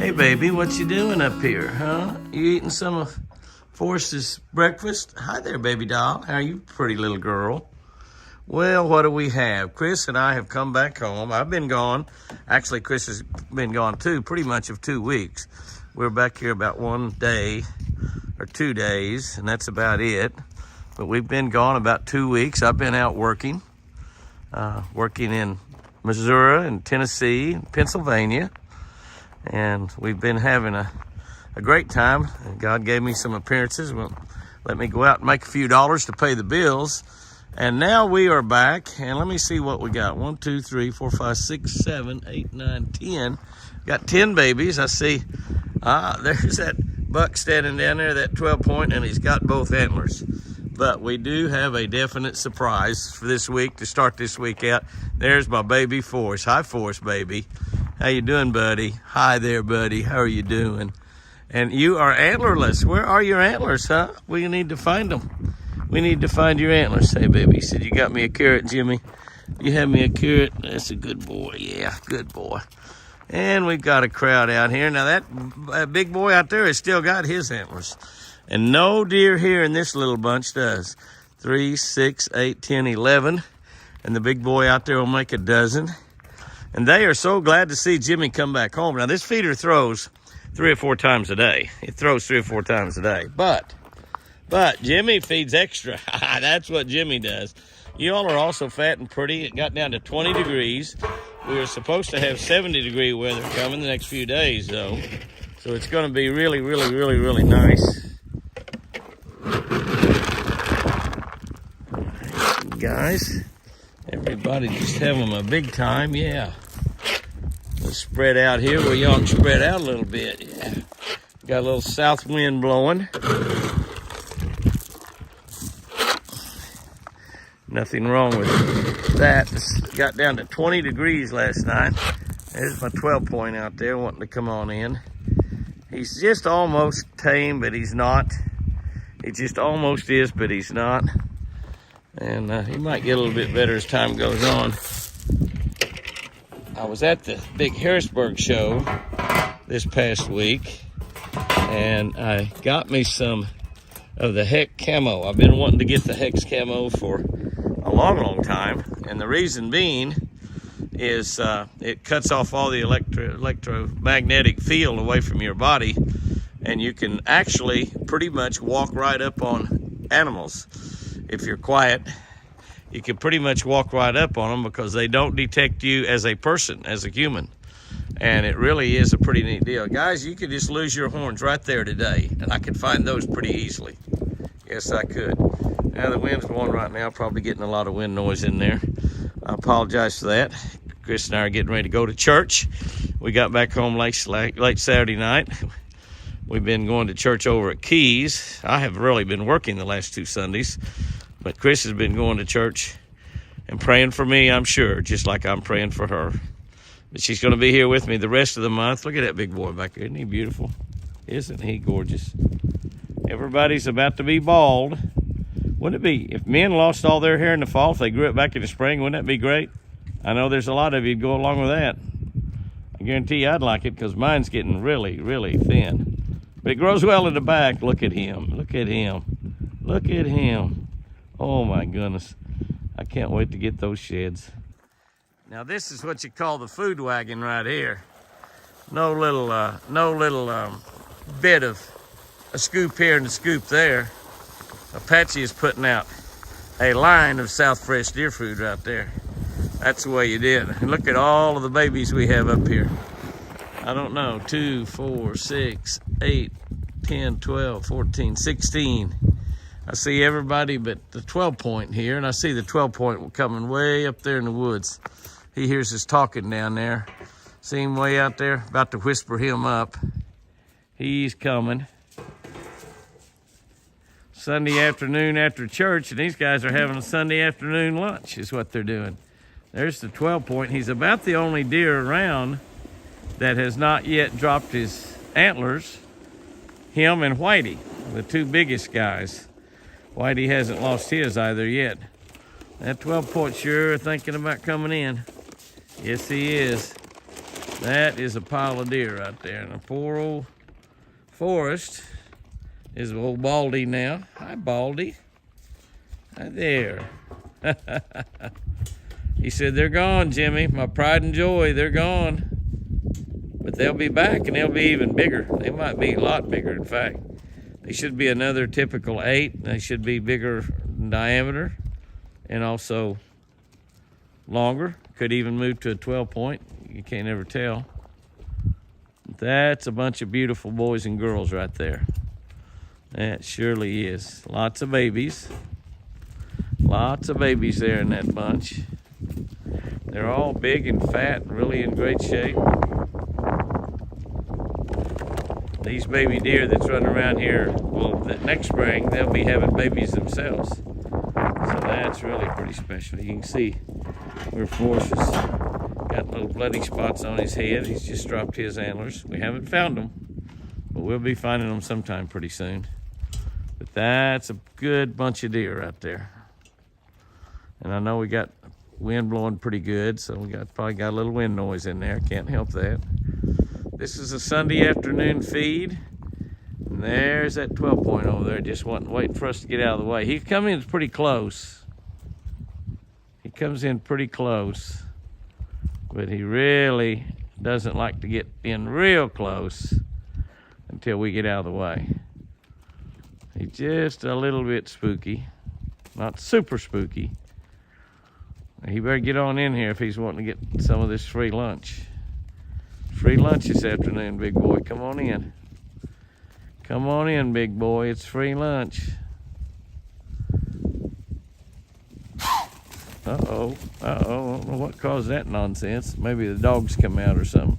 Hey, baby, what you doing up here, huh? You eating some of Forrest's breakfast? Hi there, baby doll. How are you, pretty little girl? Well, what do we have? Chris and I have come back home. I've been gone. Actually, Chris has been gone too, pretty much of 2 weeks. We're back here about 1 day or 2 days, and that's about it. But we've been gone about 2 weeks. I've been out working in Missouri and Tennessee and Pennsylvania. And we've been having a great time. God gave me some appearances. Well, let me go out and make a few dollars to pay the bills. And now we are back. And let me see what we got. 1, 2, 3, 4, 5, 6, 7, 8, 9, 10. Got 10 babies. I see. There's that buck standing down there, that 12 point, and he's got both antlers. But we do have a definite surprise for this week to start this week out. There's my baby Forrest. Hi, Forrest, baby. How you doing, buddy? Hi there, buddy. How are you doing? And you are antlerless. Where are your antlers, huh? We need to find them. We need to find your antlers. Hey, baby. He said, you got me a carrot, Jimmy. You have me a carrot? That's a good boy. Yeah, good boy. And we've got a crowd out here. Now, that big boy out there has still got his antlers. And no deer here in this little bunch does. 3, 6, 8, 10, 11. And the big boy out there will make a dozen. And they are so glad to see Jimmy come back home. Now, this feeder throws 3 or 4 times a day. It throws 3 or 4 times a day. But Jimmy feeds extra. That's what Jimmy does. You all are also fat and pretty. It got down to 20 degrees. We are supposed to have 70-degree weather coming the next few days, though. So it's going to be really, really, really, really nice. Guys, everybody just having a big time, yeah. Let's spread out here where y'all can spread out a little bit, yeah. Got a little south wind blowing. Nothing wrong with that. It got down to 20 degrees last night. There's my 12 point out there wanting to come on in. He's just almost tame, but he's not. He just almost is, but he's not. And he might get a little bit better as time goes on. I was at the big Harrisburg show this past week, and I got me some of the Hex camo. I've been wanting to get the Hex camo for a long, long time, and the reason being is it cuts off all the electromagnetic field away from your body, and you can actually pretty much walk right up on animals. If you're quiet, you can pretty much walk right up on them because they don't detect you as a person, as a human. And it really is a pretty neat deal. Guys, you could just lose your horns right there today, and I could find those pretty easily. Yes, I could. Now, the wind's blowing right now, probably getting a lot of wind noise in there. I apologize for that. Chris and I are getting ready to go to church. We got back home late Saturday night. We've been going to church over at Keys. I have really been working the last 2 Sundays. But Chris has been going to church and praying for me, I'm sure, just like I'm praying for her. But she's going to be here with me the rest of the month. Look at that big boy back there. Isn't he beautiful? Isn't he gorgeous? Everybody's about to be bald. Wouldn't it be, if men lost all their hair in the fall, if they grew it back in the spring, wouldn't that be great? I know there's a lot of you who'd go along with that. I guarantee you I'd like it because mine's getting really, really thin. But it grows well in the back. Look at him. Look at him. Look at him. Oh my goodness, I can't wait to get those sheds. Now this is what you call the food wagon right here. No little bit of a scoop here and a scoop there. Apache is putting out a line of South Fresh deer food right there. That's the way you did. And look at all of the babies we have up here. I don't know, 2, 4, 6, 8, 10, 12, 14, 16. I see everybody but the 12 point here, and I see the 12 point coming way up there in the woods. He hears us talking down there. See him way out there? About to whisper him up. He's coming. Sunday afternoon after church, and these guys are having a Sunday afternoon lunch is what they're doing. There's the 12 point. He's about the only deer around that has not yet dropped his antlers. Him and Whitey, the 2 biggest guys. Whitey hasn't lost his either yet. That 12 point sure thinking about coming in. Yes, he is. That is a pile of deer right there. And a poor old Forrest is old Baldy now. Hi, Baldy. Hi there. He said, they're gone, Jimmy. My pride and joy, they're gone. But they'll be back, and they'll be even bigger. They might be a lot bigger, in fact. They should be another typical 8. They should be bigger in diameter and also longer. Could even move to a 12-point. You can't ever tell. That's a bunch of beautiful boys and girls right there. That surely is. Lots of babies. Lots of babies there in that bunch. They're all big and fat and really in great shape. These baby deer that's running around here, well, the next spring, they'll be having babies themselves. So that's really pretty special. You can see where Forrest has got little bloody spots on his head. He's just dropped his antlers. We haven't found them, but we'll be finding them sometime pretty soon. But that's a good bunch of deer right there. And I know we got wind blowing pretty good, so we probably got a little wind noise in there. Can't help that. This is a Sunday afternoon feed. And there's that 12-point over there, just waiting for us to get out of the way. He comes in pretty close. He comes in pretty close. But he really doesn't like to get in real close until we get out of the way. He's just a little bit spooky. Not super spooky. He better get on in here if he's wanting to get some of this free lunch. Free lunch this afternoon, big boy. Come on in. Come on in, big boy. It's free lunch. Uh-oh. I don't know what caused that nonsense. Maybe the dogs come out or something.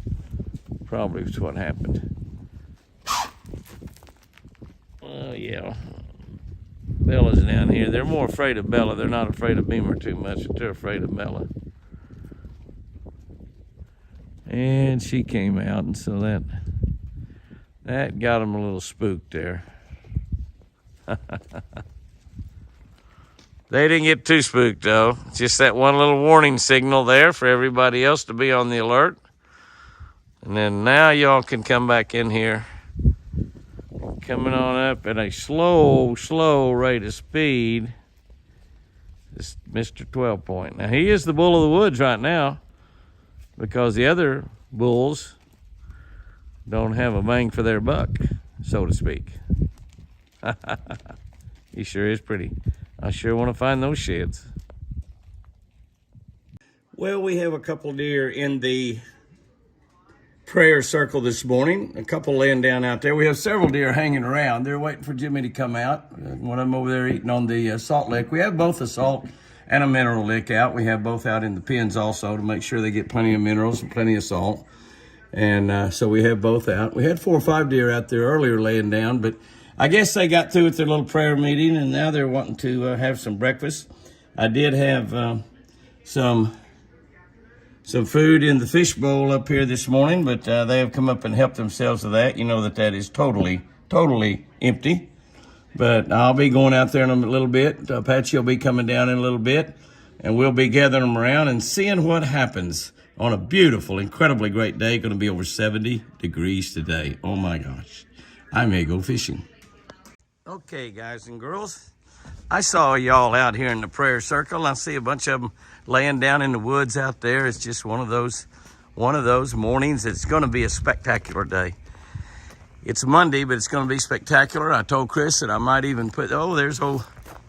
Probably was what happened. Oh, yeah. Bella's down here. They're more afraid of Bella. They're not afraid of Beamer too much, but they're afraid of Bella. And she came out, and so that got them a little spooked there. They didn't get too spooked, though. Just that one little warning signal there for everybody else to be on the alert. And then now y'all can come back in here. Coming on up at a slow rate of speed. This Mr. 12-point. Now, he is the bull of the woods right now, because the other bulls don't have a bang for their buck, so to speak. He sure is pretty. I sure want to find those sheds. Well, we have a couple deer in the prayer circle this morning. A couple laying down out there. We have several deer hanging around. They're waiting for Jimmy to come out. One of them over there eating on the salt lick. We have both a salt and a mineral lick out. We have both out in the pens also to make sure they get plenty of minerals and plenty of salt. And so we have both out. We had 4 or 5 deer out there earlier laying down, but I guess they got through with their little prayer meeting, and now they're wanting to have some breakfast. I did have some food in the fish bowl up here this morning, but they have come up and helped themselves to that. You know that is totally empty. But I'll be going out there in a little bit. Patsy will be coming down in a little bit, and we'll be gathering them around and seeing what happens on a beautiful, incredibly great day. Going to be over 70 degrees today. Oh my gosh. I may go fishing. Okay, guys and girls. I saw y'all out here in the prayer circle. I see a bunch of them laying down in the woods out there. It's just one of those mornings. It's going to be a spectacular day. It's Monday, but it's going to be spectacular. I told Chris that I might even put, there's old,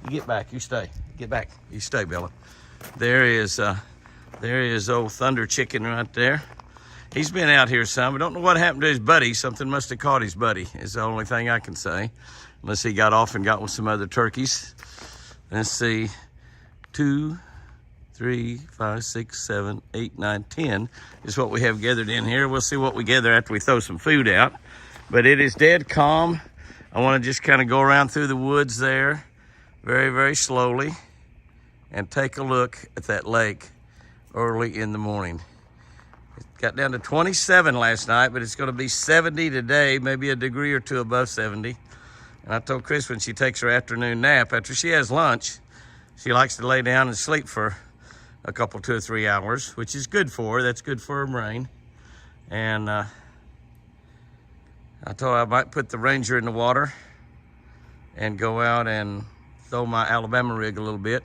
you get back, you stay. Get back, you stay, Bella. There is old Thunder Chicken right there. He's been out here some. I don't know what happened to his buddy. Something must have caught his buddy, is the only thing I can say. Unless he got off and got with some other turkeys. Let's see, 2, 3, 5, 6, 7, 8, 9, 10 is what we have gathered in here. We'll see what we gather after we throw some food out. But it is dead calm. I want to just kind of go around through the woods there very, very slowly and take a look at that lake early in the morning. It got down to 27 last night, but it's going to be 70 today, maybe a degree or two above 70. And I told Chris when she takes her afternoon nap, after she has lunch, she likes to lay down and sleep for a couple, 2 or 3 hours, which is good for her. That's good for her brain. And I thought I might put the Ranger in the water and go out and throw my Alabama rig a little bit.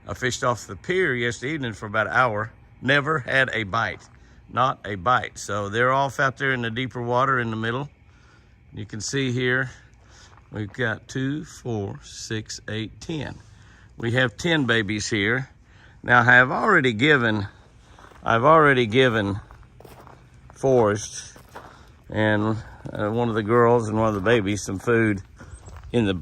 I fished off the pier yesterday evening for about an hour. Never had a bite, not a bite. So they're off out there in the deeper water in the middle. You can see here, we've got 2, 4, 6, 8, 10. We have 10 babies here. Now I've already given Forrest and one of the girls and one of the babies some food in the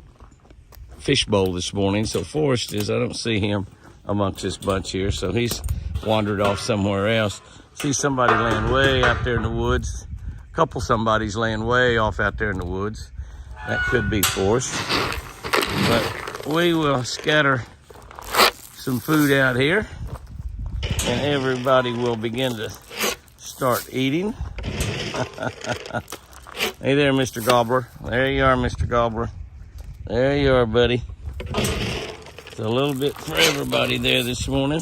fish bowl this morning. So Forrest I don't see him amongst this bunch here, so he's wandered off somewhere else. See somebody laying way out there in the woods. A couple somebody's laying way off out there in the woods. That could be Forrest. But we will scatter some food out here and everybody will begin to start eating. Hey there, Mr. Gobbler. There you are, Mr. Gobbler. There you are, buddy. It's a little bit for everybody there this morning.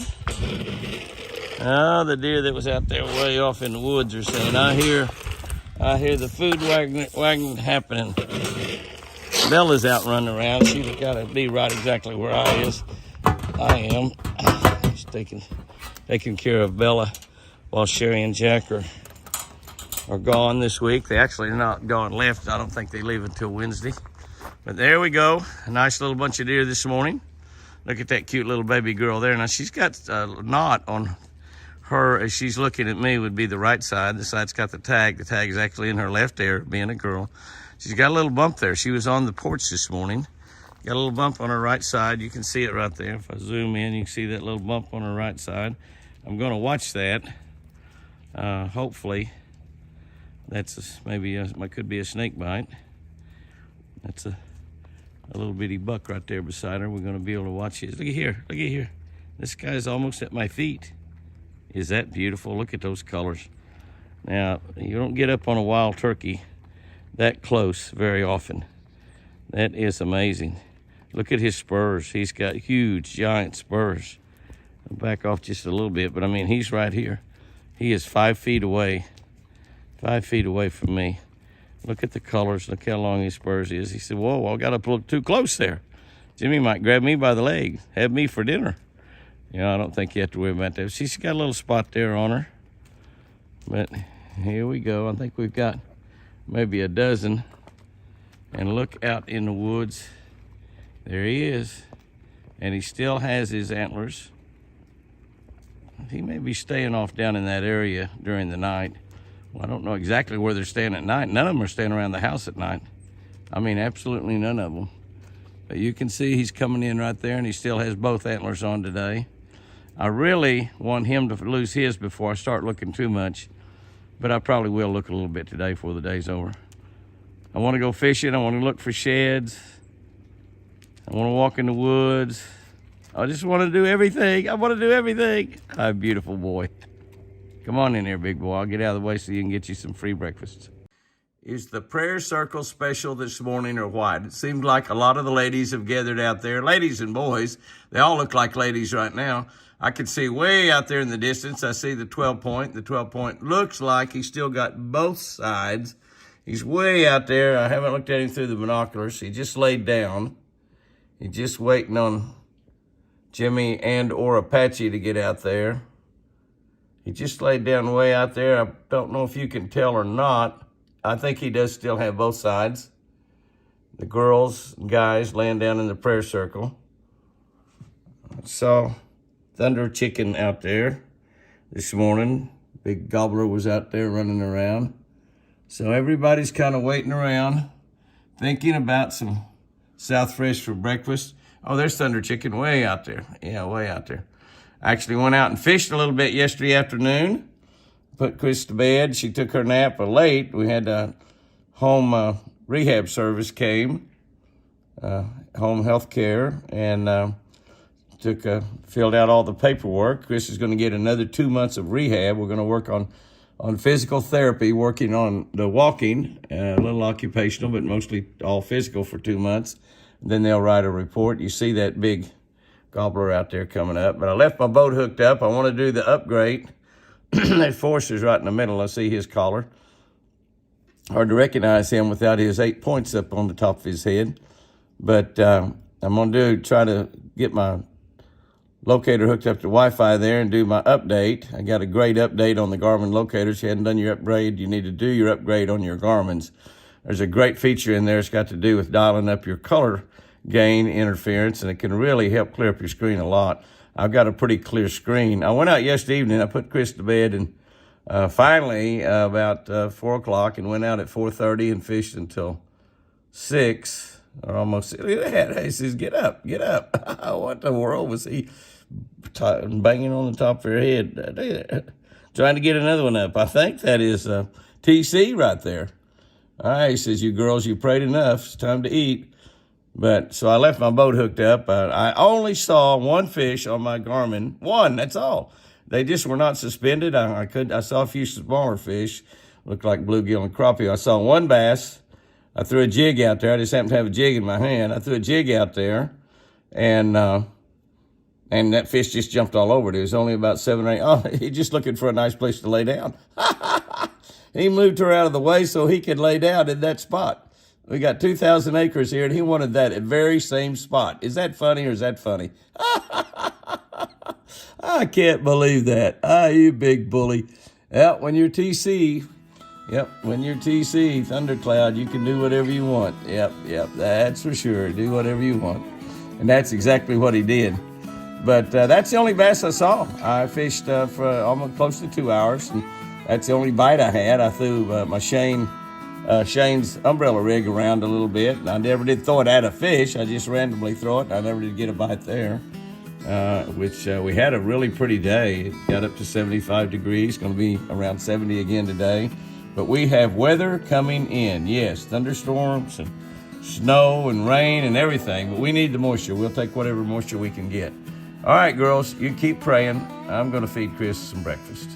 The deer that was out there way off in the woods are saying, I hear the food wagon happening. Bella's out running around. She's got to be right exactly where I am. Just taking care of Bella while Sherry and Jack are gone this week. They actually are not gone left. I don't think they leave until Wednesday. But there we go. A nice little bunch of deer this morning. Look at that cute little baby girl there. Now she's got a knot on her as she's looking at me would be the right side. The side's got the tag. The tag is actually in her left ear, being a girl. She's got a little bump there. She was on the porch this morning. Got a little bump on her right side. You can see it right there. If I zoom in, you can see that little bump on her right side. I'm going to watch that. Hopefully, that's could be a snake bite. That's a little bitty buck right there beside her. We're going to be able to watch his. Look at here. Look at here. This guy's almost at my feet. Is that beautiful? Look at those colors. Now, you don't get up on a wild turkey that close very often. That is amazing. Look at his spurs. He's got huge, giant spurs. I'll back off just a little bit, but I mean, he's right here. He is 5 feet away. 5 feet away from me. Look at the colors. Look how long his spurs is. He said, whoa, I got up a little too close there. Jimmy might grab me by the leg, have me for dinner. You know, I don't think you have to worry about that. She's got a little spot there on her. But here we go. I think we've got maybe a dozen. And look out in the woods. There he is. And he still has his antlers. He may be staying off down in that area during the night. Well, I don't know exactly where they're staying at night. None of them are staying around the house at night. I mean, absolutely none of them. But you can see he's coming in right there, and he still has both antlers on today. I really want him to lose his before I start looking too much, but I probably will look a little bit today before the day's over. I want to go fishing. I want to look for sheds. I want to walk in the woods. I just want to do everything. I want to do everything. Hi, beautiful boy. Come on in here, big boy. I'll get out of the way so you can get you some free breakfast. Is the prayer circle special this morning or what? It seemed like a lot of the ladies have gathered out there. Ladies and boys. They all look like ladies right now. I can see way out there in the distance. I see the 12 point. The 12 point looks like he's still got both sides. He's way out there. I haven't looked at him through the binoculars. He just laid down. He's just waiting on Jimmy and or Apache to get out there. He just laid down way out there. I don't know if you can tell or not. I think he does still have both sides. The girls and guys laying down in the prayer circle. I saw Thunder Chicken out there this morning. Big Gobbler was out there running around. So everybody's kind of waiting around, thinking about some South Fresh for breakfast. Oh, there's Thunder Chicken way out there. Yeah, way out there. I actually went out and fished a little bit yesterday afternoon. Put Chris to bed. She took her nap late. We had a home rehab service came, home health care, and filled out all the paperwork. Chris is going to get another 2 months of rehab. We're going to work on physical therapy, working on the walking, a little occupational, but mostly all physical for 2 months. Then they'll write a report. You see that big gobbler out there coming up. But I left my boat hooked up. I want to do the upgrade That Forster's right in the middle. I see his collar. Hard to recognize him without his 8 points up on the top of his head. But I'm going to try to get my locator hooked up to Wi-Fi there and do my update. I got a great update on the Garmin locators. If you hadn't done your upgrade, you need to do your upgrade on your Garmin's. There's a great feature in there. It's got to do with dialing up your color gain interference, and it can really help clear up your screen a lot. I've got a pretty clear screen. I went out yesterday evening. I put Chris to bed, and finally about 4 o'clock, and went out at 4:30 and fished until 6 or almost. Look at that. He says, "Get up, get up." What the world was he banging on the top of her head? Trying to get another one up. I think that is TC right there. All right, he says, "You girls, you prayed enough. It's time to eat." But so I left my boat hooked up. I only saw one fish on my Garmin. One, that's all. They just were not suspended. I saw a few smaller fish, looked like bluegill and crappie. I saw one bass. I threw a jig out there. I just happened to have a jig in my hand. I threw a jig out there, and that fish just jumped all over it. It was only about 7 or 8. Oh, he's just looking for a nice place to lay down. He moved her out of the way so he could lay down in that spot. We got 2,000 acres here, and he wanted that very same spot. Is that funny or is that funny? I can't believe that. You big bully. Well, when you're TC, when you're TC, Thundercloud, you can do whatever you want. Yep, that's for sure. Do whatever you want. And that's exactly what he did. But that's the only bass I saw. I fished for almost close to 2 hours, and that's the only bite I had. I threw my Shane's umbrella rig around a little bit. I never did throw it at a fish. I just randomly throw it. I never did get a bite there, which we had a really pretty day. It got up to 75 degrees. Going to be around 70 again today. But we have weather coming in. Yes, thunderstorms and snow and rain and everything. But we need the moisture. We'll take whatever moisture we can get. All right, girls, you keep praying. I'm going to feed Chris some breakfast.